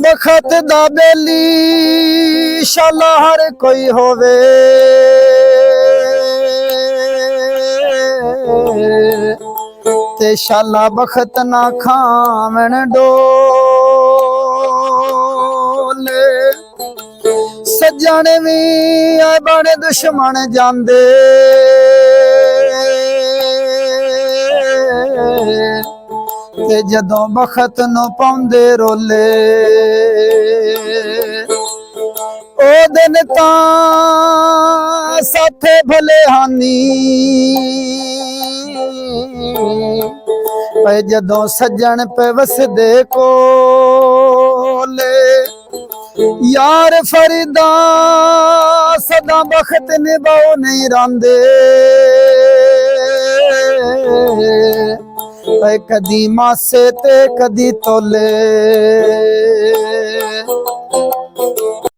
बखत दा बेली शाला हर कोई होवे ते शाला बखत ना खावन डोले सज्जन भी आए बने दुश्मन जांदे ते जदों बखत नूं पाउंदे रोले ओ दिन तां साथे भले हानी पे जदों सज्जन पे वसदे कोले यार फरीदा सदा बखत निभाओ नहीं रांदे कदी मासे ते कदी तोले।